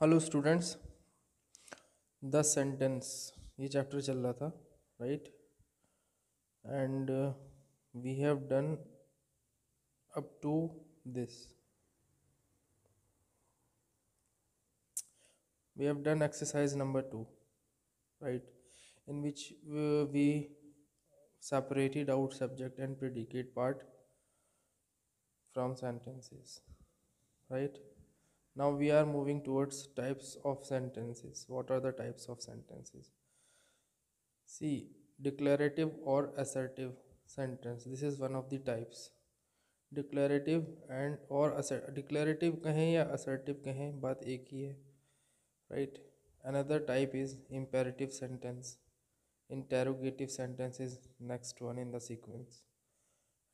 Hello students. The sentence ये chapter चल रहा था, right? And we have done up to this, we have done exercise number 2, right, in which we separated out subject and predicate part from sentences, right? Now we are moving towards types of sentences. What are the types of sentences? See, declarative or assertive sentence, this is one of the types. Declarative and और declarative कहें या assertive कहें, बात एक ही है, right? Another type is imperative sentence. Interrogative sentence is next one in the sequence,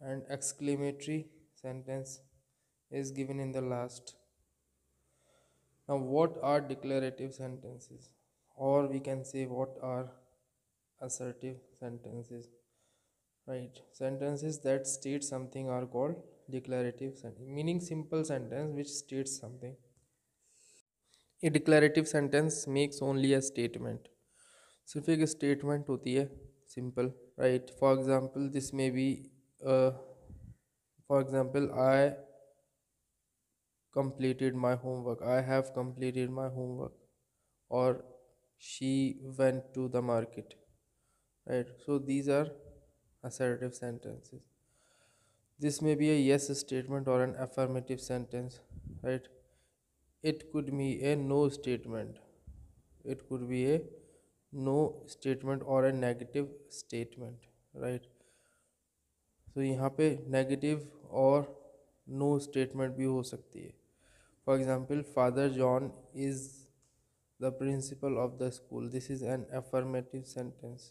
and exclamatory sentence is given in the last. Now what are declarative sentences, or we can say what are assertive sentences? Right, sentences that state something are called declarative meaning simple sentence which states something. A declarative sentence makes only a statement. सिर्फ एक statement होती है, simple, right? For example, this may be uh, for example, I completed my homework, I have completed my homework, or she went to the market, right? So these are assertive sentences. This may be a yes statement or an affirmative sentence, right? It could be a no statement. It could be a no statement or a negative statement, right? So यहाँ पे negative और no statement भी हो सकती है. For example, Father John is the principal of the school. This is an affirmative sentence.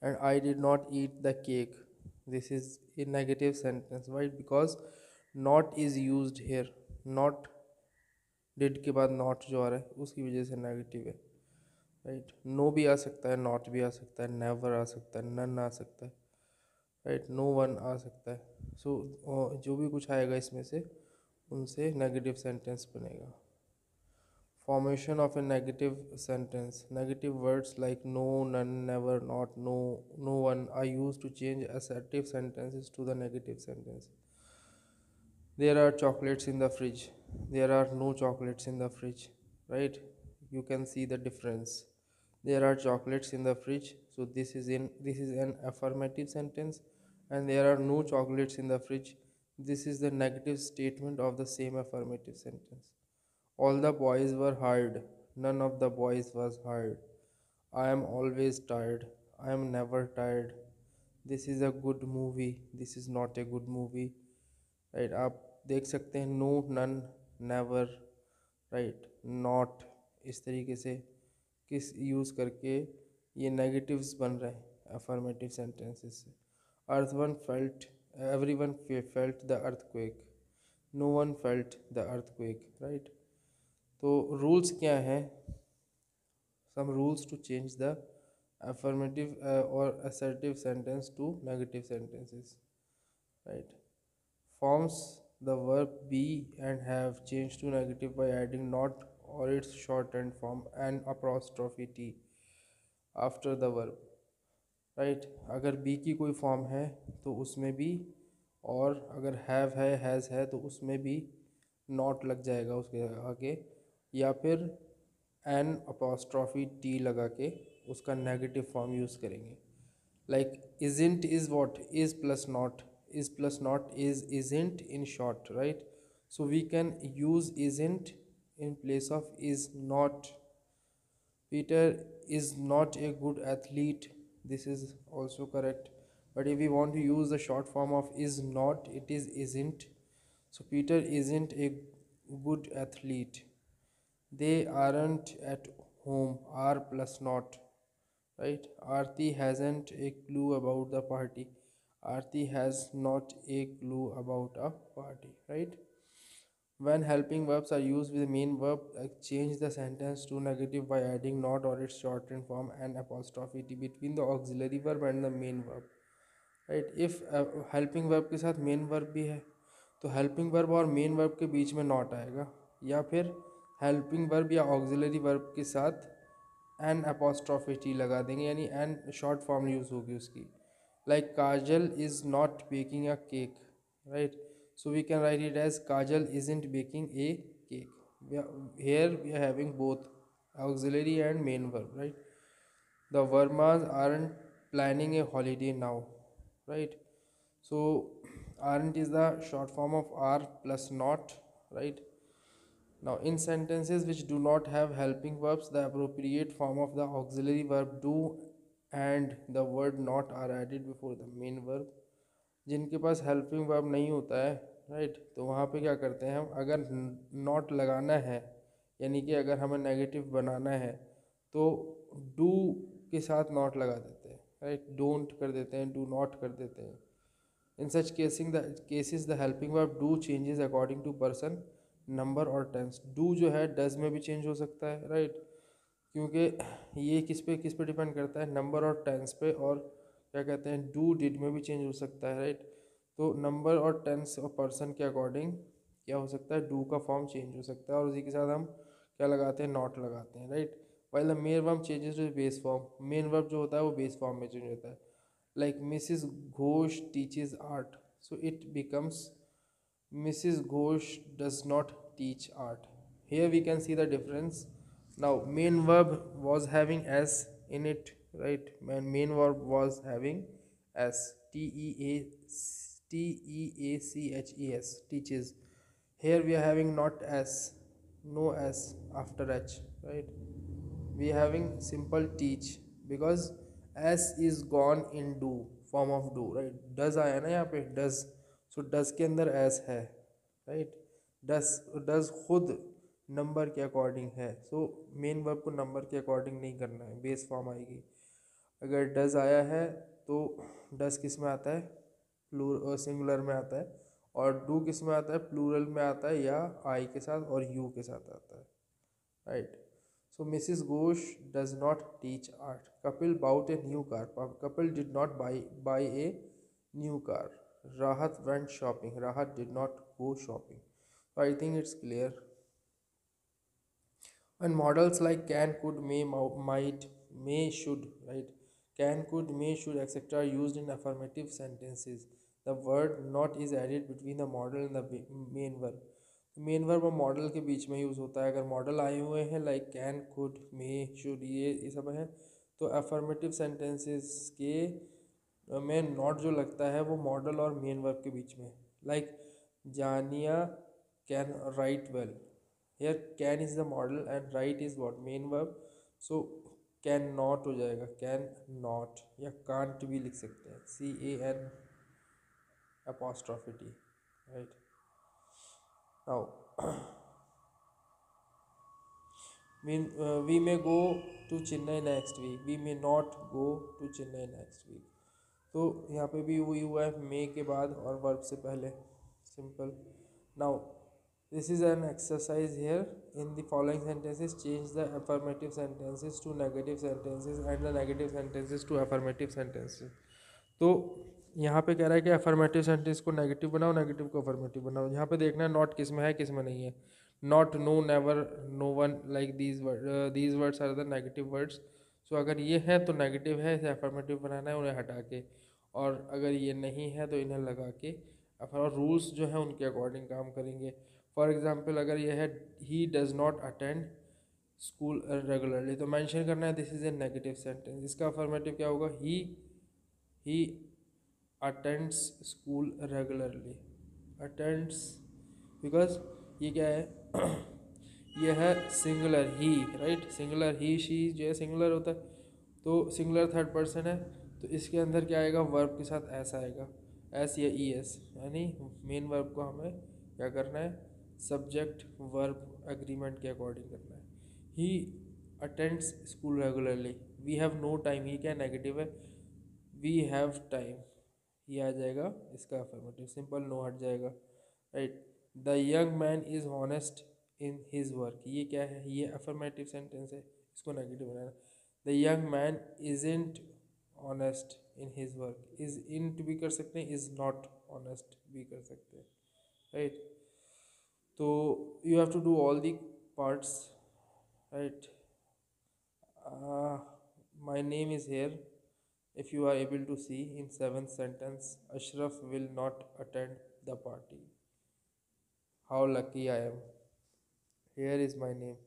And I did not eat the cake. This is a negative sentence. Why? Because not is used here. Not did के बाद not जो आ रहा है उसकी वजह से negative है, right? No भी आ सकता है, नॉट भी आ सकता है, नेवर आ सकता है, नन आ सकता है, राइट? नो वन आ सकता है. सो जो भी कुछ आएगा इसमें से उनसे नेगेटिव सेंटेंस बनेगा. Formation of a negative sentence. Negative words like no, none, never, not, no, no one are used to change assertive sentences to the negative sentence. There are chocolates in the fridge. There are no chocolates in the fridge, right? You can see the difference. There are chocolates in the fridge, so this is an affirmative sentence, and there are no chocolates in the fridge. This is the negative statement of the same affirmative sentence. All the boys were hired. None of the boys was hired. I am always tired. I am never tired. This is a good movie. This is not a good movie. Right, आप देख सकते हैं no, none, never, right, not, इस तरीके से किस use करके ये नेगेटिव्स बन रहे हैं अफर्मेटिव सेंटेंसेस से. Earth one felt, every one felt the earthquake, no one felt the earthquake, right? तो रूल्स क्या हैं? some rules to change the affirmative or assertive sentence to negative sentences, right? Forms the verb be and have changed to negative by adding not or its shortened form and apostrophe t after the verb, right? अगर be की कोई form है तो उसमें भी, और अगर have है, has है, तो उसमें भी not लग जाएगा उसके आगे, या फिर एन अपॉस्ट्रॉफी टी लगा के उसका नेगेटिव फॉर्म यूज़ करेंगे. Like isn't is what, is plus not, is plus not is isn't in short, right? So we can use isn't in place of is not. Peter is not a good athlete. This is also correct. But if we want to use the short form of is not, it is isn't. So Peter isn't a good athlete. They aren't at home, are plus not, right? Aarti hasn't a clue about the party. Aarti has not a clue about a party, right? When helping verbs are used with the main verb, change the sentence to negative by adding not or its shortened form and apostrophe t between the auxiliary verb and the main verb, right? If helping verb के साथ main verb भी है तो helping verb और main verb के बीच में not आएगा, या फिर हेल्पिंग वर्ब या ऑक्सिलरी वर्ब के साथ एन अपोस्ट्रॉफी टी लगा देंगे, यानी एन शॉर्ट फॉर्म यूज़ होगी उसकी. Like Kajal is not baking a cake, right. So we can write it as Kajal isn't baking a cake. Here we are having both auxiliary and main verb, right? The Vermas aren't planning a holiday now, right? So aren't is the short form of are plus not, right? Now in sentences which do not have helping verbs, the appropriate form of the auxiliary verb do and the word not are added before the main verb. जिनके पास helping verb नहीं होता है, right, तो वहाँ पे क्या करते हैं हम, अगर नॉट लगाना है, यानी कि अगर हमें नेगेटिव बनाना है, तो डू के साथ नॉट लगा देते हैं, राइट. डोंट कर देते हैं, डू नॉट कर देते हैं. In such cases the helping verb do changes according to person, number और टेंस. डू जो है डज में भी चेंज हो सकता है, राइट, क्योंकि ये किस पे डिपेंड करता है, नंबर और टेंस पे. और क्या कहते हैं, डू डिड में भी चेंज हो सकता है, राइट. तो नंबर और टेंस और पर्सन के अकॉर्डिंग क्या हो सकता है, डू का फॉर्म चेंज हो सकता है, और उसी के साथ हम क्या लगाते हैं, नॉट लगाते हैं, right. While the main verb changes to base form. Main verb जो होता है वो बेस फॉर्म में चेंज होता है. Like Mrs Ghosh teaches art, so it becomes Mrs. Ghosh does not teach art. Here we can see the difference. Now main verb was having s in it, right? Main verb was having s, teaches, teaches. Here we are having not s, no s after h, right? We are having simple teach because s is gone in do, form of do, right? does आया ना यहाँ पे, does. सो डस के अंदर S है, right. डस डस खुद number के according है. सो मेन वर्ब को नंबर के अकॉर्डिंग नहीं करना है, बेस फॉर्म आएगी. अगर डस आया है तो डस किस में आता है, सिंगुलर में आता है. और डू किस में आता है, प्लूरल में आता है, या आई के साथ और यू के साथ आता है, right. So Mrs. Ghosh does not teach art. Kapil bought a new car. Kapil did not buy a new car. Rahat went shopping. Rahat did not go shopping. So I think it's clear. And models like can, could, may, might, may, should, right? Can, could, may, should, etc. are used in affirmative sentences. The word not is added between the model and the main verb. Main verb और model के बीच में use होता है. अगर model आए हुए हैं like can, could, may, should, ये सब हैं, तो अफर्मेटिव सेंटेंसेस के में नॉट जो लगता है वो मॉडल और मेन वर्ब के बीच में. Like Jania can write well. Here can is the modal and write is what, main verb. So can not हो जाएगा, कैन नॉट, या कांट भी लिख सकते हैं, CAN apostrophe T, right. Now we may go to Chennai next week. We may not go to Chennai next week. तो यहाँ पे भी वही हुआ है, मे के बाद और वर्ब से पहले, simple. Now this is an exercise here. In the following sentences change the affirmative sentences to negative sentences and the negative sentences to affirmative sentences. तो यहाँ पे कह रहा है कि अफर्मेटिव सेंटेंस को नेगेटिव बनाओ, नेगेटिव को अफर्मेटिव बनाओ. यहाँ पे देखना है नॉट किस में है, किस में नहीं है. Not, no, never, no one, like these words are the negative words. So अगर ये है तो नेगेटिव है, इसे अफर्मेटिव बनाना है उन्हें हटा के. और अगर ये नहीं है तो इन्हें लगा के. और रूल्स जो है उनके अकॉर्डिंग काम करेंगे. फॉर एग्जाम्पल अगर ये है he does not attend school regularly, तो मेंशन करना है this is a negative sentence. इसका अफर्मेटिव क्या होगा, he attends school regularly. Attends, because ये क्या है ये है singular he, right. Singular he, she जो है सिंगुलर होता है, तो सिंगुलर थर्ड पर्सन है, तो इसके अंदर क्या आएगा, वर्ब के साथ एस आएगा, एस या ई एस. यानी मेन वर्ब को हमें क्या करना है, सब्जेक्ट वर्ब एग्रीमेंट के अकॉर्डिंग करना है. He attends school regularly. We have no time, he क्या नेगेटिव है, वी हैव टाइम, ये आ जाएगा इसका अफर्मेटिव. सिंपल, नो हट जाएगा, right. The young man is honest in his work, ये क्या है, ये अफर्मेटिव सेंटेंस है, इसको negative banana. The young man isn't honest in his work. Is int भी कर सकते हैं, इज़ नॉट ऑनेस्ट भी कर सकते हैं, राइट. तो you have to do all the parts, right? uh, my name is here. If you are able to see in seventh sentence, Ashraf will not attend the party. How lucky I am. Here is my name,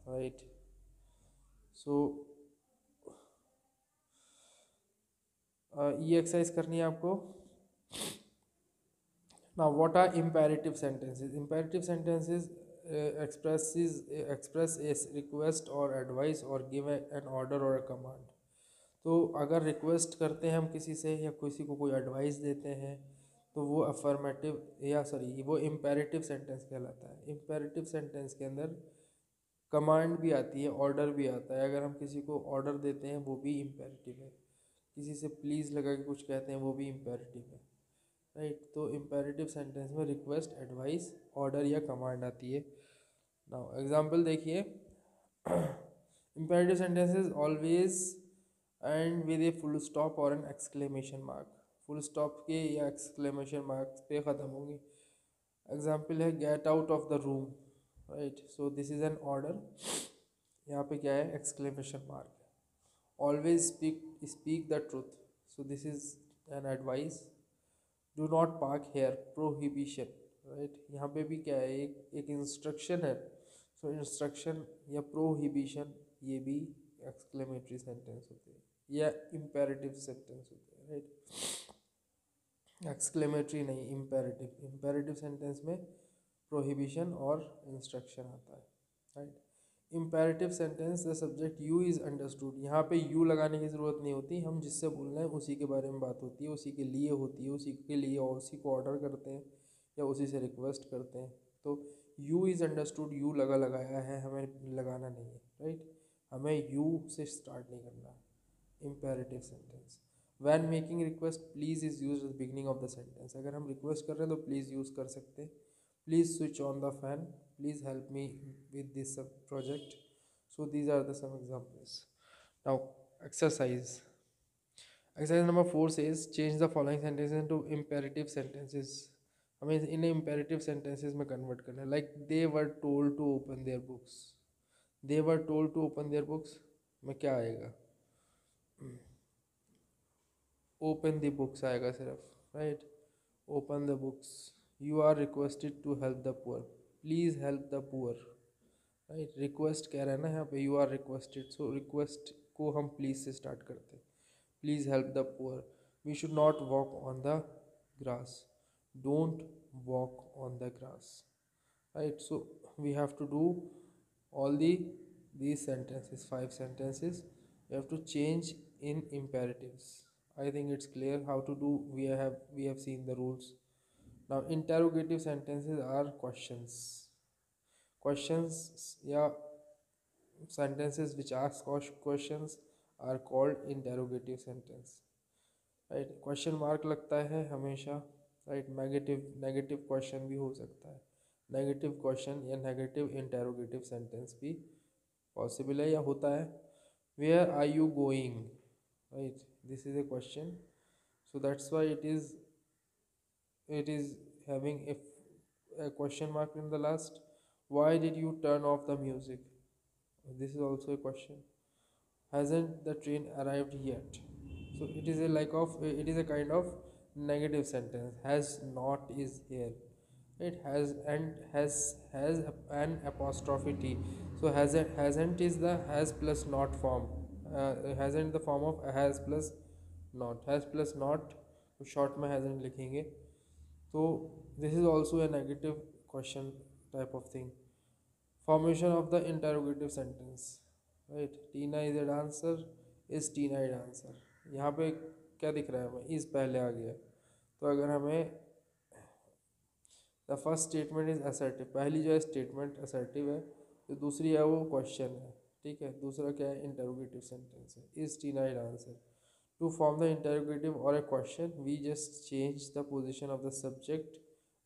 right? So ये exercise करनी है आपको. Now, what are imperative sentences? Imperative sentences express a request or advice or give an order or a command. तो अगर request करते हैं हम किसी से या किसी को कोई एडवाइस देते हैं तो वो अफर्मेटिव या सॉरी वो इम्पेरेटिव सेंटेंस कहलाता है. इम्पेरेटिव सेंटेंस के अंदर कमांड भी आती है, ऑर्डर भी आता है. अगर हम किसी को ऑर्डर देते हैं वो भी इम्पेरेटिव है. किसी से प्लीज़ लगा के कुछ कहते हैं वो भी इम्पेरेटिव है, राइट? तो इम्पेरेटिव सेंटेंस में रिक्वेस्ट, एडवाइस, ऑर्डर या कमांड आती है. नाउ एग्जांपल देखिए. Imperative sentences always end with a full stop और an exclamation mark. Full stop के या एक्सक्लेमेशन मार्क्स पे ख़त्म होंगे. एग्जांपल है get out of the room, right? So this is an order. यहाँ पे क्या है? Exclamation mark. Always speak the truth, so this is an advice. Do not park hair, prohibition, right? यहाँ पे भी क्या है? एक इंस्ट्रक्शन है. सो इंस्ट्रक्शन या प्रोहिबिशन ये भी एक्सक्लेमेटरी सेंटेंस होते हैं या इम्पेरेटिव सेंटेंस होते हैं, राइट? एक्सक्लेमेटरी नहीं, इम्पेरेटिव. इम्पेरेटिव सेंटेंस में प्रोहिबिशन और इंस्ट्रक्शन आता है, right? Imperative sentence the subject you is understood. यहाँ पे यू लगाने की ज़रूरत नहीं होती. हम जिससे बोल रहे हैं उसी के बारे में बात होती है, उसी के लिए होती है, उसी के लिए और उसी को ऑर्डर करते हैं या उसी से रिक्वेस्ट करते हैं. तो यू इज़ अंडरस्टूड, यू लगाया है, हमें लगाना नहीं है, राइट? हमें यू से स्टार्ट नहीं करना है. Imperative sentence. When making request, please is use at beginning of the sentence. अगर हम रिक्वेस्ट कर रहे हैं तो प्लीज़ यूज़ कर सकते हैं. Please switch on the fan, please help me with this project. So these are the some examples. Now exercise. Exercise number 4 says change the following sentences into imperative sentences. हमें इन्हें imperative sentences में convert करना है. Like they were told to open their books. They were told to open their books में क्या आएगा? Open the books आएगा सिर्फ, right? Open the books. You are requested to help the poor, please help the poor, right? Request कह रहा है ना यहाँ पे, you are requested. So request को हम प्लीज़ से स्टार्ट करते हैं. Please help the poor. We should not walk on the grass, don't walk on the grass, right? So we have to do all these sentences, 5 sentences. We have to change in imperatives. I think it's clear how to do. We have seen the rules. Now interrogative sentences are questions. Questions या sentences which ask questions are called interrogative sentence, right? Question mark लगता है हमेशा, right? Negative question भी हो सकता है. Negative question या negative interrogative sentence भी पॉसिबल है या होता है. Where are you going, right? This is a question. So that's why it is having a question mark in the last. Why did you turn off the music? This is also a question. Hasn't the train arrived yet? So it is a kind of negative sentence. Has not is here. It has and has an apostrophe t. So hasn't is the has plus not form. Hasn't the form of has plus not. Has plus not short में hasn't लिखेंगे. तो this is also a negative question type of thing. Formation of the interrogative sentence, right? Tina is a dancer, is Tina a dancer? यहाँ पे क्या दिख रहा है हमें? is पहले आ गया. तो अगर हमें the first statement is assertive, पहली जो है स्टेटमेंट असर्टिव है, तो दूसरी है वो क्वेश्चन है, ठीक है? दूसरा क्या है? इंटरोगेटिव सेंटेंस है. Is Tina an answer? To form the interrogative और a question we just change the position of the subject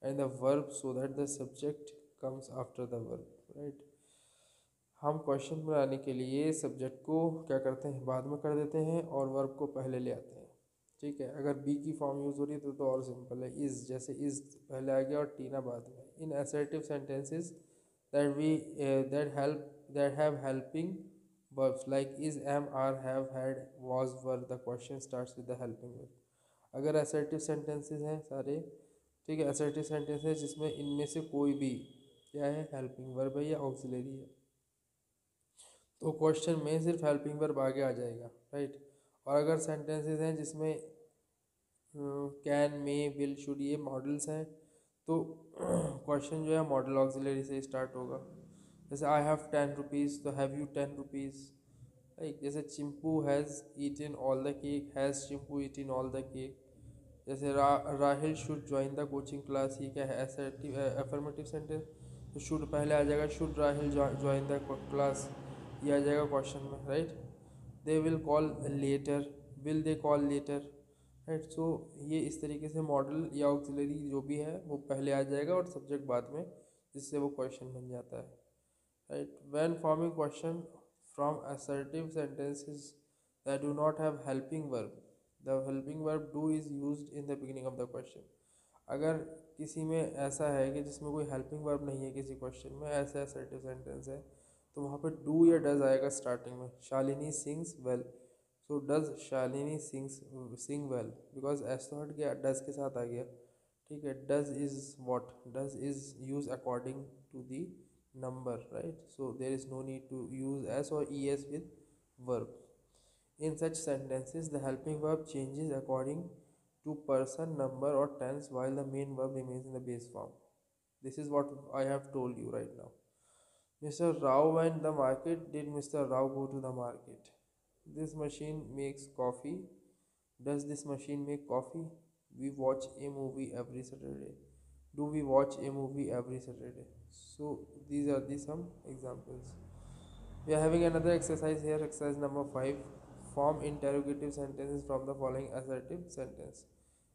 and the verb so that the subject comes after the verb, right? हम question बनाने के लिए subject को क्या करते हैं? बाद में कर देते हैं और वर्ब को पहले ले आते हैं, ठीक है? अगर बी की फॉर्म यूज़ हो रही है तो और सिंपल है. इज़, जैसे इज़ पहले आ गया और टीना बाद में. In assertive sentences that we that have helping verbs, like is, am, are, have, had, was, were. The question starts with the helping verb. अगर assertive sentences हैं सारे, ठीक है, assertive sentences जिसमें इनमें से कोई भी क्या है, हेल्पिंग वर्ब है या ऑक्सिलरी है, तो क्वेश्चन में सिर्फ हेल्पिंग वर्ब आगे आ जाएगा, राइट। और अगर सेंटेंसेस हैं जिसमें कैन, मे, विल, शुड ये मॉडल्स हैं, तो क्वेश्चन जो है मॉडल ऑक्सिलरी से स्टार्ट होगा। जैसे आई हैव 10 रुपीज़, तो हैव यू 10 रुपीज़, राइट। जैसे Chimpu has eaten all the cake, has Chimpu eaten all the cake. जैसे Rahil should join the coaching class, ये क्या है, असर्टिव अफर्मेटिव सेंटेंस, तो शुड पहले आ जाएगा, should Rahil join the class, ये आ जाएगा क्वेश्चन में, right. They will call letter, will they call letter, right. So ये इस तरीके से मॉडल या ऑक्सिलरी जो भी है वो पहले आ जाएगा और सब्जेक्ट बाद में, जिससे वो क्वेश्चन बन जाता है, right. When forming question from assertive sentences that do not have helping verb, the helping verb do is used in the beginning of the question. अगर किसी में ऐसा है कि जिसमें कोई हेल्पिंग वर्ब नहीं है किसी क्वेश्चन में, ऐसा assertive सेंटेंस है, तो वहाँ पे डू या डज आएगा स्टार्टिंग में। Shalini sings well, so does Shalini Singh well, because S तो हट गया, डज के साथ आ गया, ठीक है। Does is what, does is use according to the number, right? So there is no need to use s or es with verb. In such sentences the helping verb changes according to person, number or tense, while the main verb remains in the base form. This is what I have told you right now. Mr. Rao went the market. Did Mr. Rao go to the market? This machine makes coffee. Does this machine make coffee? We watch a movie every Saturday. Do we watch a movie every Saturday? So these are the some examples. We are having another exercise here, exercise number 5. Form interrogative sentences from the following assertive sentence.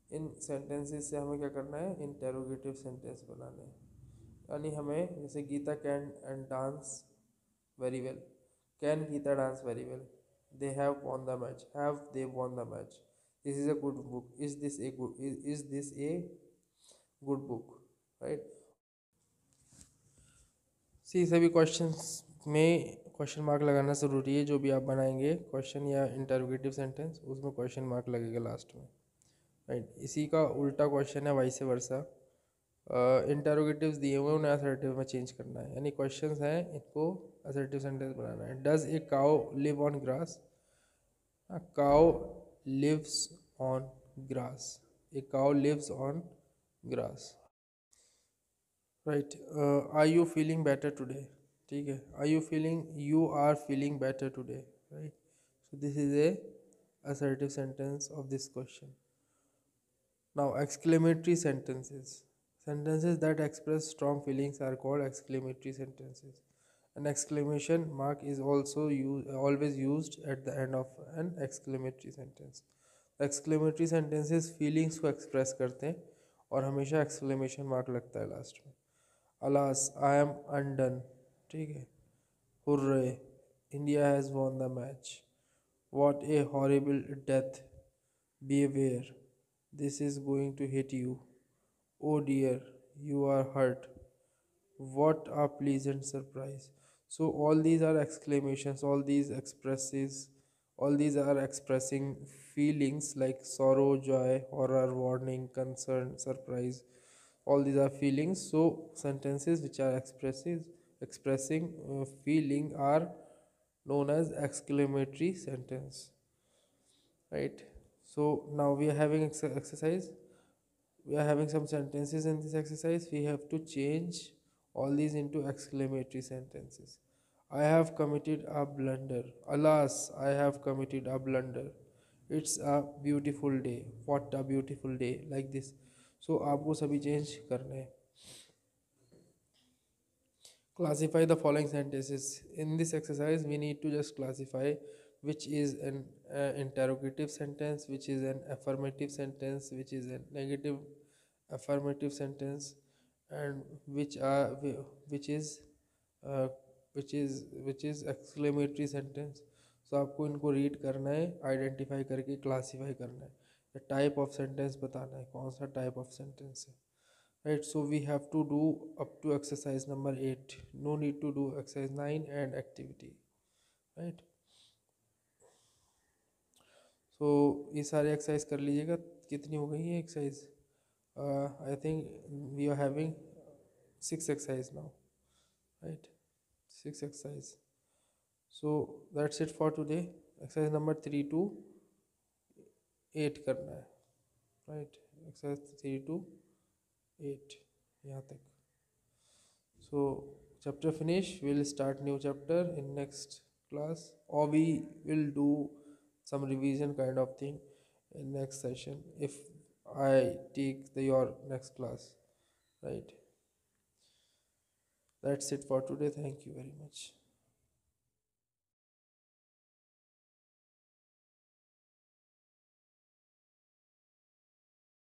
In sentences से हमें क्या करना है, interrogative sentence बनाने हैं। यानी हमें जैसे Geeta can and dance very well, can Geeta dance very well, they have won the match, have they won the match, this is a good book, is this a good book, right। सी सभी questions में question mark लगाना ज़रूरी है। जो भी आप बनाएंगे question या इंटरोगेटिव सेंटेंस, उसमें क्वेश्चन मार्क लगेगा लास्ट में, राइट। इसी का उल्टा क्वेश्चन है वाइस वर्सा। इंटरोगेटिव्स दिए हुए उन्हें असर्टिव में चेंज करना है, यानी क्वेश्चंस हैं इनको असर्टिव सेंटेंस बनाना है। Does a cow live on grass, cow lives on grass, a cow lives on grass, right. Are you feeling better today, ठीक है, are you feeling, you are feeling better today, right. So this is a assertive sentence of this question. Now exclamatory sentences, sentences that express strong feelings are called exclamatory sentences. An exclamation mark is also always used at the end of an exclamatory sentence. Exclamatory sentences feelings को express करते हैं और हमेशा exclamation mark लगता है last में। Alas, I am undone, ठीक है। Hooray, India has won the match. What a horrible death. Beware, this is going to hit you. Oh dear, you are hurt. What a pleasant surprise. So all these are exclamations, all these are expressing feelings like sorrow, joy, horror, warning, concern, surprise. All these are feelings. So sentences which are expressing feeling are known as exclamatory sentence, right? So now we are having exercise, we are having some sentences in this exercise. We have to change all these into exclamatory sentences. I have committed a blunder. Alas, I have committed a blunder. It's a beautiful day. What a beautiful day, like this. So आपको सभी change करने हैं। Classify the following sentences. In this exercise we need to just classify which is an interrogative sentence, which is an affirmative sentence, which is a negative affirmative sentence, and which is uh, which is exclamatory sentence. So आपको इनको read करना है, identify करके classify करना है, type of sentence बताना है कौन सा टाइप ऑफ सेंटेंस है, right? So we have to do up to exercise number 8, no need to do exercise 9 and activity, right? So ये सारे एक्सरसाइज कर लीजिएगा। कितनी हो गई है exercise? I think we are having 6 exercise now, right? 6 exercise. So that's it for today. Exercise number 3 to 8 करना है, right? Exercise 3 to 8 यहाँ तक। So chapter finish, we'll start new chapter in next class, or we will do some revision kind of thing in next session if I take your next class, right? That's it for today. Thank you very much.